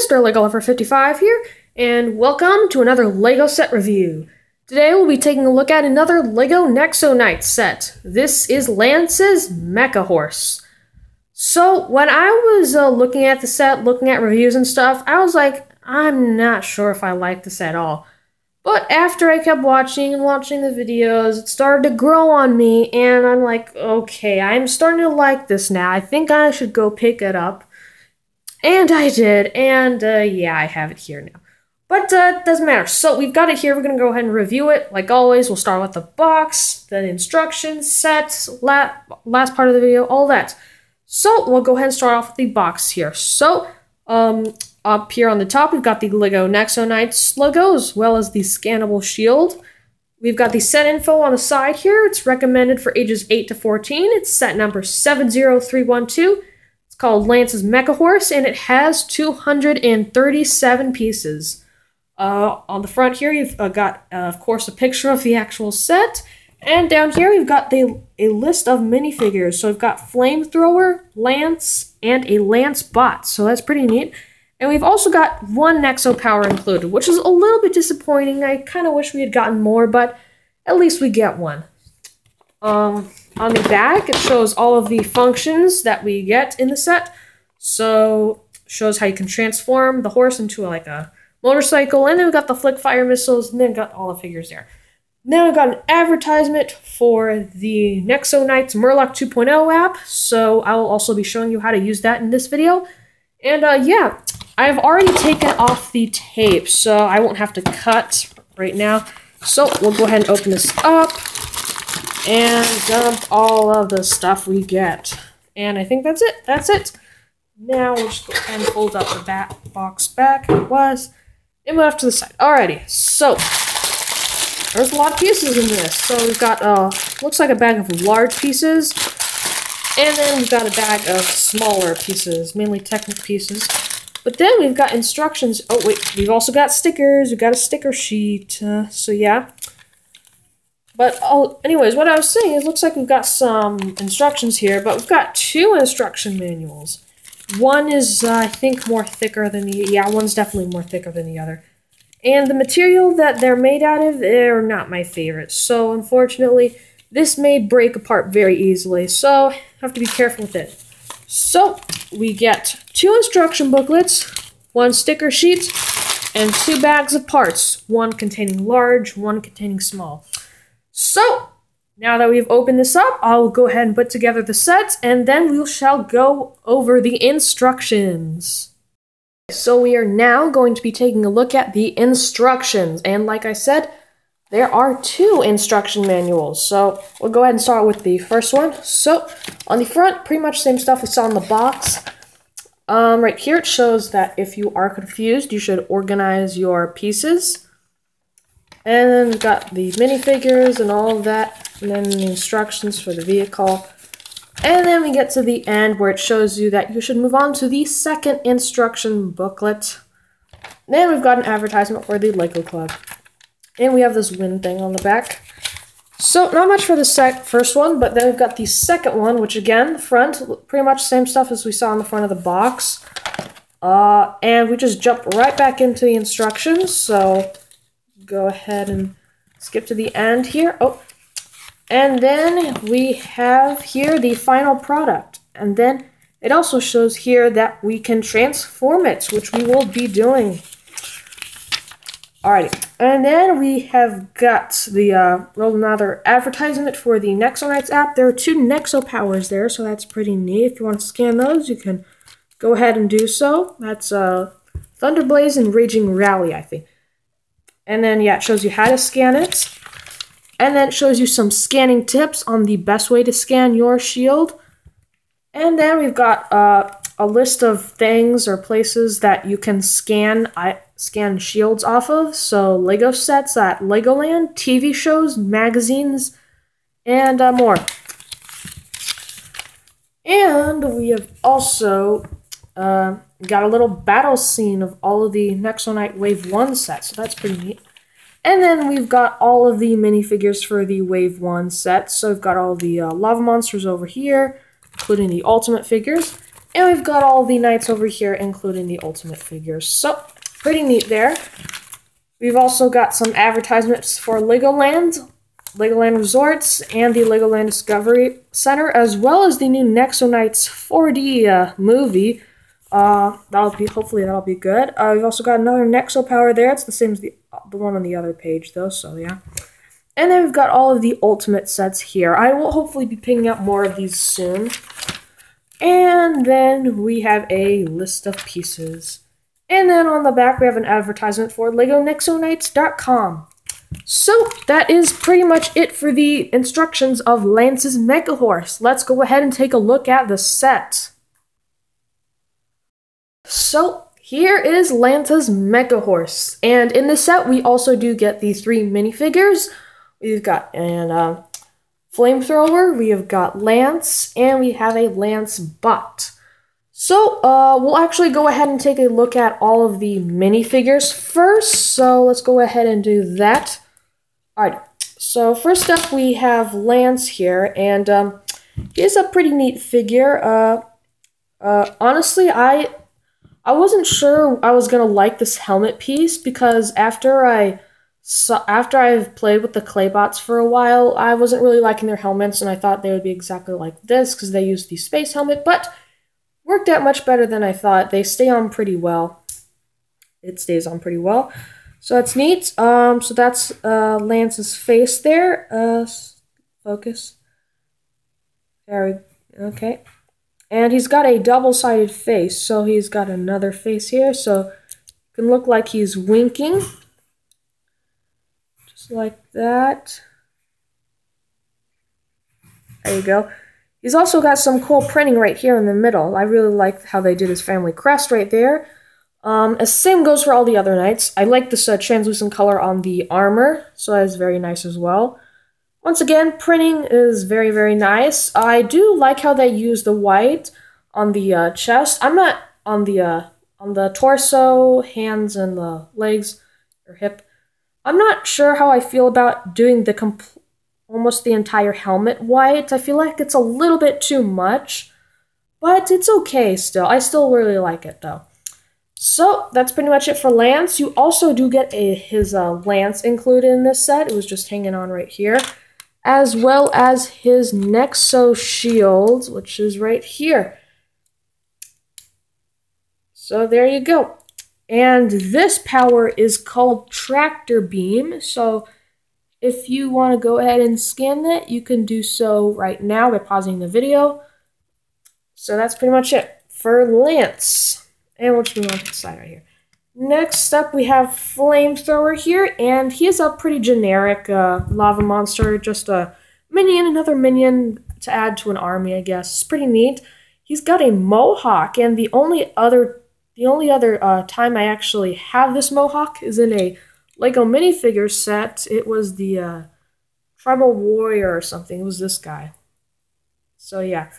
Mr. Lego Lover 55 here, and welcome to another LEGO set review. Today we'll be taking a look at another LEGO Nexo Knight set. This is Lance's Mecha Horse. So when I was looking at the set, looking at reviews and stuff, I was like, I'm not sure if I like this at all. But after I kept watching the videos, it started to grow on me, and I'm like, okay, I'm starting to like this now. I think I should go pick it up. And I did, and yeah, I have it here now. But it doesn't matter. So we've got it here. We're going to go ahead and review it. Like always, we'll start with the box, then instructions, sets, last part of the video, all that. So we'll go ahead and start off with the box here. So up here on the top, we've got the LEGO Nexo Knights logo, as well as the scannable shield. We've got the set info on the side here. It's recommended for ages 8 to 14. It's set number 70312. It's called Lance's Mecha Horse, and it has 237 pieces. On the front here, you've got, of course, a picture of the actual set. And down here, we've got a list of minifigures. So we've got Flamethrower, Lance, and a Lance bot. So that's pretty neat. And we've also got one Nexo power included, which is a little bit disappointing. I kind of wish we had gotten more, but at least we get one. On the back, it shows all of the functions that we get in the set. So, shows how you can transform the horse into like a motorcycle, and then we've got the flick fire missiles, and then we've got all the figures there. Then we've got an advertisement for the Nexo Knights Murloc 2.0 app, so I will also be showing you how to use that in this video. And yeah, I've already taken off the tape, so I won't have to cut right now. So, we'll go ahead and open this up and dump all of the stuff we get. And I think that's it. That's it. Now we'll just go ahead and fold up the box back. It was. And move off to the side. Alrighty. So there's a lot of pieces in this. So we've got looks like a bag of large pieces. And then we've got a bag of smaller pieces, mainly Technic pieces. But then we've got instructions. Oh wait, we've also got stickers. We've got a sticker sheet. So yeah. But, anyways, what I was saying is, it looks like we've got some instructions here, but we've got two instruction manuals. One is, I think, more thicker than the, yeah, one's definitely more thicker than the other. And the material that they're made out of, they're not my favorite. So, unfortunately, this may break apart very easily, so I have to be careful with it. So, we get two instruction booklets, one sticker sheet, and two bags of parts, one containing large, one containing small. So, now that we've opened this up, I'll go ahead and put together the sets, and then we shall go over the instructions. So we are now going to be taking a look at the instructions, and like I said, there are two instruction manuals. So, we'll go ahead and start with the first one. So, on the front, pretty much same stuff we saw in the box. Right here it shows that if you are confused, you should organize your pieces. And then we've got the minifigures and all of that, and then the instructions for the vehicle. And then we get to the end where it shows you that you should move on to the second instruction booklet. Then we've got an advertisement for the Lego Club. And we have this wind thing on the back. So, not much for the first one, but then we've got the second one, which again, the front, pretty much the same stuff as we saw on the front of the box. And we just jump right back into the instructions, so go ahead and skip to the end here. Oh, and then we have here the final product. And then it also shows here that we can transform it, which we will be doing. Alrighty, and then we have got the another advertisement for the Nexo Knights app. There are two Nexo powers there, so that's pretty neat. If you want to scan those, you can go ahead and do so. That's Thunderblaze and Raging Rally, I think. And then, yeah, it shows you how to scan it. And then it shows you some scanning tips on the best way to scan your shield. And then we've got a list of things or places that you can scan shields off of. So, Lego sets at Legoland, TV shows, magazines, and more. And we have also got a little battle scene of all of the Nexo Knight Wave 1 sets, so that's pretty neat. And then we've got all of the minifigures for the Wave 1 set. So we've got all the lava monsters over here, including the ultimate figures. And we've got all the knights over here, including the ultimate figures. So, pretty neat there. We've also got some advertisements for Legoland, Legoland Resorts, and the Legoland Discovery Center, as well as the new Nexo Knights 4D movie. Hopefully that'll be good. We've also got another Nexo Power there. It's the same as the one on the other page, though, so yeah. And then we've got all of the ultimate sets here. I will hopefully be picking up more of these soon. And then we have a list of pieces. And then on the back, we have an advertisement for LegoNexoKnights.com. So, that is pretty much it for the instructions of Lance's Mecha Horse. Let's go ahead and take a look at the set. So, here is Lance's Mecha Horse. And in this set, we also do get the 3 minifigures. We've got an flamethrower, we have got Lance, and we have a Lance bot. So, we'll actually go ahead and take a look at all of the minifigures first. So, let's go ahead and do that. Alright, so first up we have Lance here, and he's a pretty neat figure. Honestly, I wasn't sure I was gonna like this helmet piece because after I've played with the Claybots for a while, I wasn't really liking their helmets, and I thought they would be exactly like this because they use the space helmet, but worked out much better than I thought. They stay on pretty well. It stays on pretty well. So that's neat. So that's Lance's face there. Focus. There we go. Okay. And he's got a double-sided face, so he's got another face here, so it can look like he's winking. Just like that. There you go. He's also got some cool printing right here in the middle. I really like how they did his family crest right there. Same goes for all the other knights. I like this translucent color on the armor, so that is very nice as well. Once again, printing is very, very nice. I do like how they use the white on the chest. I'm not on the torso, hands, and the legs or hip. I'm not sure how I feel about doing almost the entire helmet white. I feel like it's a little bit too much, but it's okay still. I still really like it though. So, that's pretty much it for Lance. You also do get his Lance included in this set. It was just hanging on right here. As well as his Nexo shield, which is right here. So, there you go. And this power is called Tractor Beam. So, if you want to go ahead and scan that, you can do so right now by pausing the video. So, that's pretty much it for Lance. And we'll just move on to the side right here. Next up, we have Flamethrower here, and he is a pretty generic lava monster, just a minion, another minion to add to an army, I guess. It's pretty neat. He's got a mohawk, and the only other time I actually have this mohawk is in a Lego minifigure set. It was the Tribal Warrior or something. It was this guy. So yeah.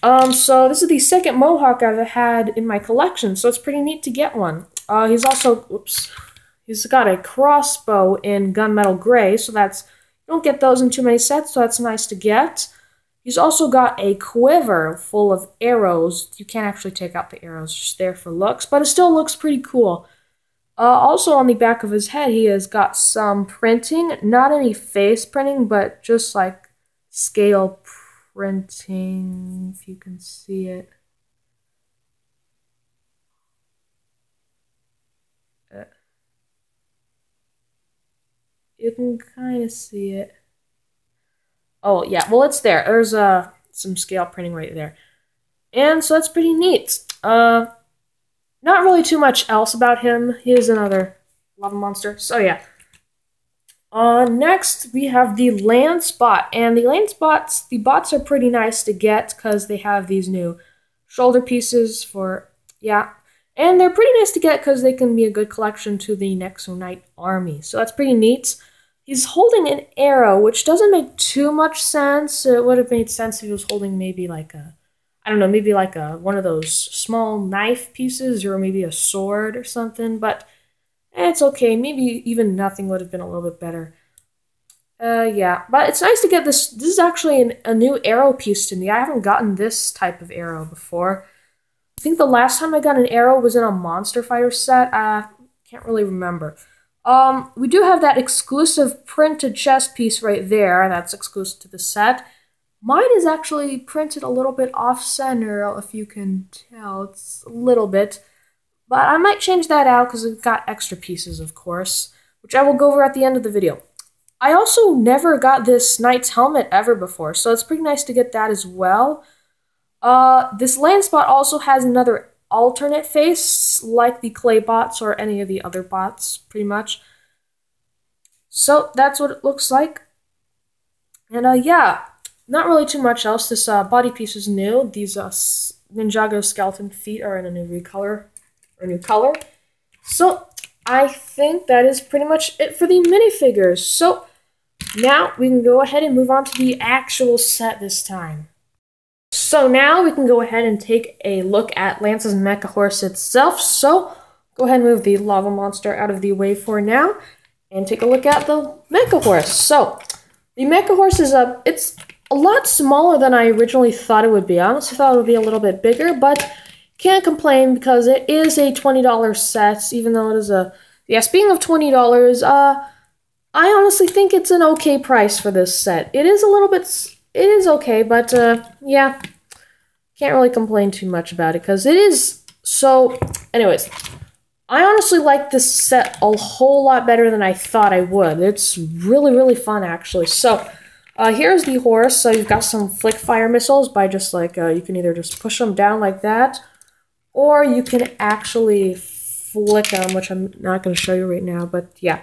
So this is the second mohawk I've had in my collection, so it's pretty neat to get one. He's got a crossbow in gunmetal gray, so you don't get those in too many sets, so that's nice to get. He's also got a quiver full of arrows. You can't actually take out the arrows, just there for looks, but it still looks pretty cool. Also on the back of his head, he has got some printing, not any face printing, but just like scale printing, if you can see it. You can kind of see it. Oh, yeah, well, it's there. There's some scale printing right there. And so that's pretty neat. Not really too much else about him. He is another lava monster. So, yeah. Next, we have the Lance bot. And the bots are pretty nice to get because they have these new shoulder pieces for, yeah. And they're pretty nice to get because they can be a good collection to the Nexo Knight army. So that's pretty neat. He's holding an arrow, which doesn't make too much sense. It would have made sense if he was holding maybe like a, I don't know, maybe like one of those small knife pieces or maybe a sword or something. But it's okay. Maybe even nothing would have been a little bit better. Yeah, but it's nice to get this. This is actually a new arrow piece to me. I haven't gotten this type of arrow before. I think the last time I got an arrow was in a Monster Fighter set. Can't really remember. We do have that exclusive printed chest piece right there. That's exclusive to the set. Mine is actually printed a little bit off-center, if you can tell. It's a little bit. But I might change that out because we've got extra pieces, of course, which I will go over at the end of the video. I also never got this knight's helmet ever before, so it's pretty nice to get that as well. This land spot also has another alternate face, like the clay bots or any of the other bots, pretty much. So that's what it looks like. And yeah, not really too much else. This body piece is new. These Ninjago skeleton feet are in a new color. So I think that is pretty much it for the minifigures. So now we can go ahead and move on to the actual set this time. So now we can go ahead and take a look at Lance's Mecha Horse itself. So go ahead and move the lava monster out of the way for now and take a look at the Mecha Horse. So the Mecha Horse is it's a lot smaller than I originally thought it would be. I honestly thought it would be a little bit bigger, but can't complain because it is a $20 set, even though it is speaking of $20, I honestly think it's an okay price for this set. It is okay, but yeah, can't really complain too much about it because it is so. Anyways, I honestly like this set a whole lot better than I thought I would. It's really, really fun actually. So here's the horse. So you've got some flick fire missiles by just like you can either just push them down like that, or you can actually flick them, which I'm not going to show you right now. But yeah.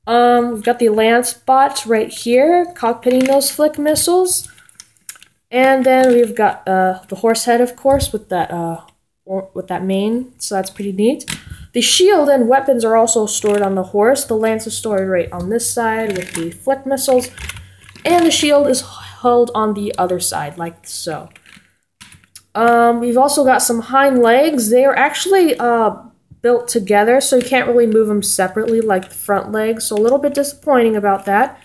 We've got the lance bot right here, cockpitting those flick missiles. And then we've got the horse head, of course, with that mane, so that's pretty neat. The shield and weapons are also stored on the horse. The lance is stored right on this side with the flick missiles, and the shield is held on the other side, like so. We've also got some hind legs. They are actually built together, so you can't really move them separately like the front legs, so a little bit disappointing about that.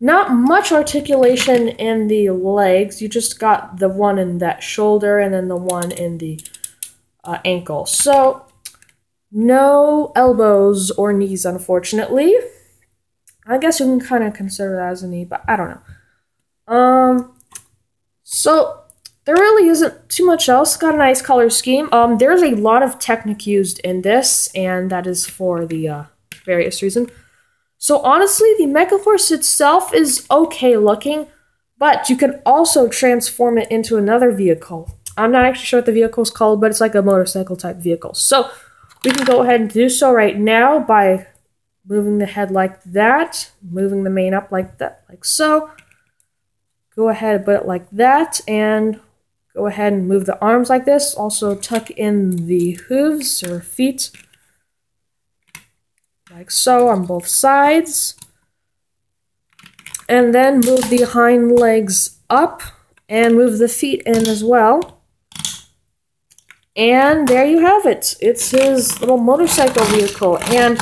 Not much articulation in the legs. You just got the one in that shoulder and then the one in the ankle. So no elbows or knees, unfortunately. I guess you can kind of consider that as a knee, but I don't know. So there really isn't too much else. Got a nice color scheme. There's a lot of Technic used in this, and that is for the various reasons. So honestly, the Mecha Horse itself is okay looking, but you can also transform it into another vehicle. I'm not actually sure what the vehicle is called, but it's like a motorcycle type vehicle. So we can go ahead and do so right now by moving the head like that, moving the mane up like that, like so. Go ahead and put it like that, and go ahead and move the arms like this. Also tuck in the hooves or feet like so on both sides. And then move the hind legs up and move the feet in as well. And there you have it. It's his little motorcycle vehicle. And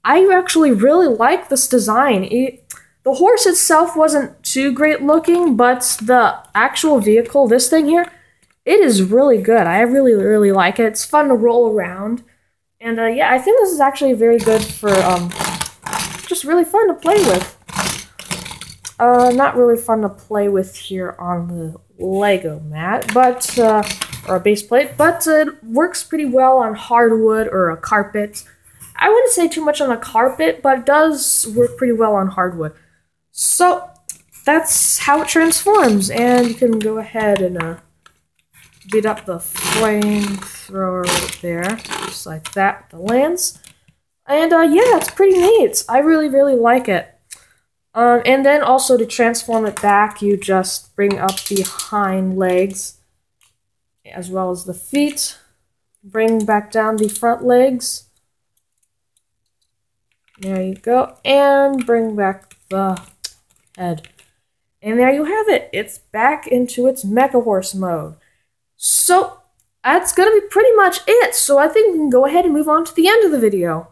I actually really like this design. The horse itself wasn't too great looking, but the actual vehicle, this thing here, it is really good. I really, really like it. It's fun to roll around. And yeah, I think this is actually very good for just really fun to play with. Not really fun to play with here on the Lego mat, but or a base plate, but it works pretty well on hardwood or a carpet. I wouldn't say too much on a carpet, but it does work pretty well on hardwood. So that's how it transforms, and you can go ahead and beat up the flamethrower right there, just like that, the lance. And yeah, it's pretty neat. I really, really like it. And then also to transform it back, you just bring up the hind legs as well as the feet. Bring back down the front legs. There you go. And bring back the head. And there you have it. It's back into its Mecha Horse mode. So that's going to be pretty much it. So I think we can go ahead and move on to the end of the video.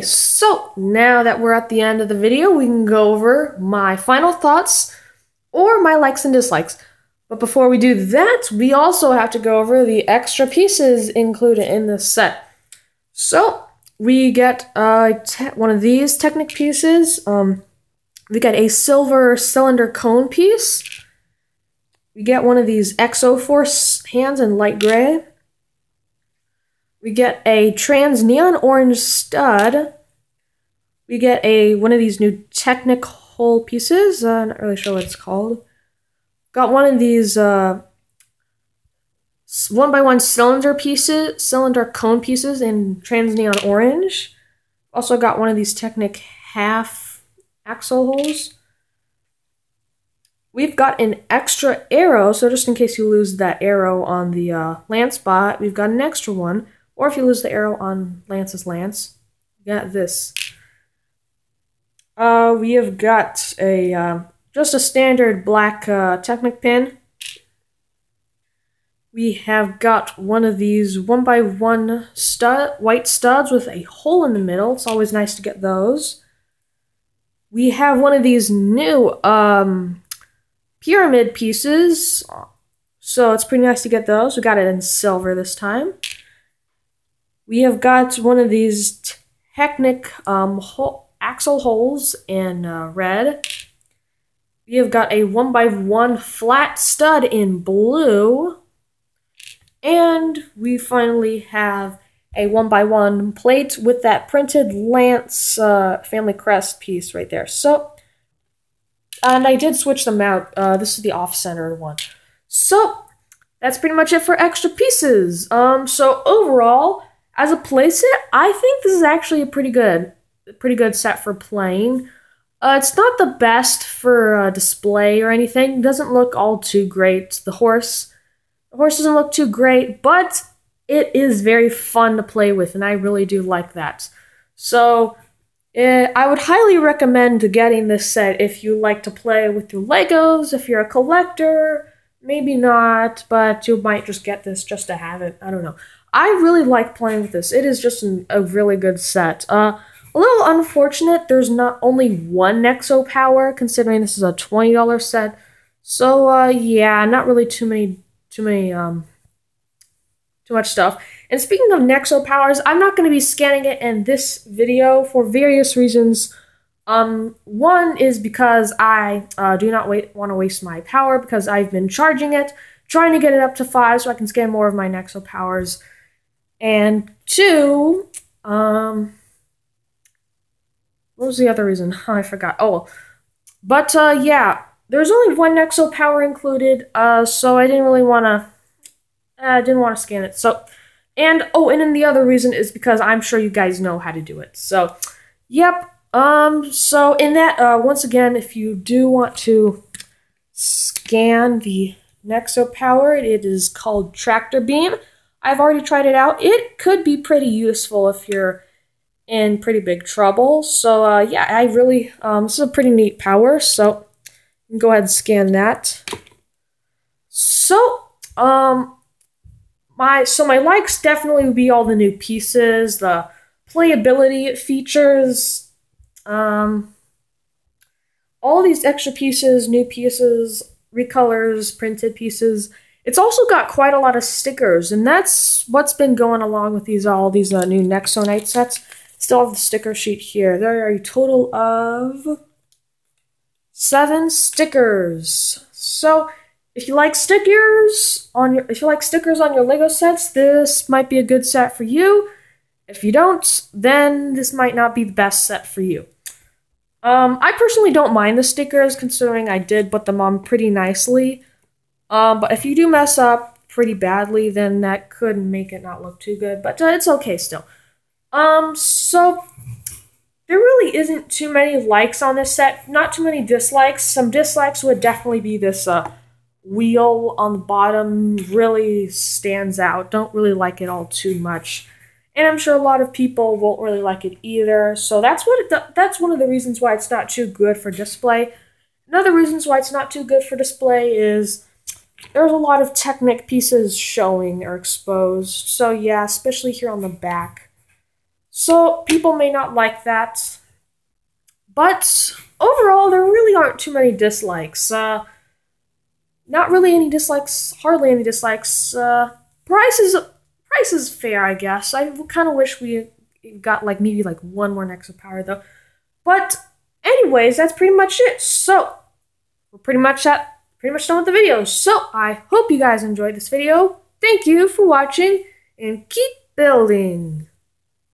So now that we're at the end of the video, we can go over my final thoughts or my likes and dislikes. But before we do that, we also have to go over the extra pieces included in this set. So we get one of these Technic pieces. We get a silver cylinder cone piece. We get one of these Nexo Force hands in light gray. We get a trans neon orange stud. We get one of these new Technic hole pieces. Not really sure what it's called. Got one of these 1x1 cylinder cone pieces in trans neon orange. Also got one of these Technic half axle holes. We've got an extra arrow, so just in case you lose that arrow on the lance spot, we've got an extra one. Or if you lose the arrow on Lance's lance, you got this. We have got just a standard black Technic pin. We have got one of these 1x1 white studs with a hole in the middle. It's always nice to get those. We have one of these new pyramid pieces, so it's pretty nice to get those. We got it in silver this time. We have got one of these Technic axle holes in red. We have got a 1x1 flat stud in blue. And we finally have a 1x1 plate with that printed Lance family crest piece right there. So, and I did switch them out. This is the off-center one. So, that's pretty much it for extra pieces. So overall, as a playset, I think this is actually a pretty good set for playing. It's not the best for display or anything. It doesn't look all too great. The horse doesn't look too great, but it is very fun to play with, and I really do like that. So, I would highly recommend getting this set if you like to play with your Legos. If you're a collector, maybe not, but you might just get this just to have it. I don't know. I really like playing with this. It is just a really good set. A little unfortunate, there's not only one Nexo power, considering this is a $20 set. So, yeah, not really too much stuff. And speaking of Nexo powers, I'm not going to be scanning it in this video for various reasons. One is because I do not want to waste my power because I've been charging it, trying to get it up to 5 so I can scan more of my Nexo powers. And two, what was the other reason? Oh, I forgot. Oh, but yeah, there's only one Nexo power included, so I didn't really want to scan it. So, and then the other reason is because I'm sure you guys know how to do it. So, yep. So in that, once again, if you do want to scan the Nexo power, it is called Tractor Beam. I've already tried it out. It could be pretty useful if you're in pretty big trouble. So, yeah, I really, this is a pretty neat power, so you can go ahead and scan that. So, my likes definitely would be all the new pieces, the playability features, all these extra pieces, new pieces, recolors, printed pieces. It's also got quite a lot of stickers, and that's what's been going along with all these new Nexo Night sets. Still have the sticker sheet here. There are a total of 7 stickers. So, if you like stickers on your Lego sets, this might be a good set for you. If you don't, then this might not be the best set for you. I personally don't mind the stickers, considering I did put them on pretty nicely. But if you do mess up pretty badly, then that could make it not look too good. But it's okay still. So there really isn't too many likes on this set. Not too many dislikes. Some dislikes would definitely be this wheel on the bottom really stands out. Don't really like it all too much. And I'm sure a lot of people won't really like it either. So that's one of the reasons why it's not too good for display. Another reasons why it's not too good for display is there's a lot of Technic pieces showing or exposed. So yeah, especially here on the back. So people may not like that. But overall, there really aren't too many dislikes. Not really any dislikes, hardly any dislikes. Price is fair, I guess. I kind of wish we got maybe one more Nexo power though. But anyways, that's pretty much it. So we're pretty much done with the video. So I hope you guys enjoyed this video. Thank you for watching and keep building.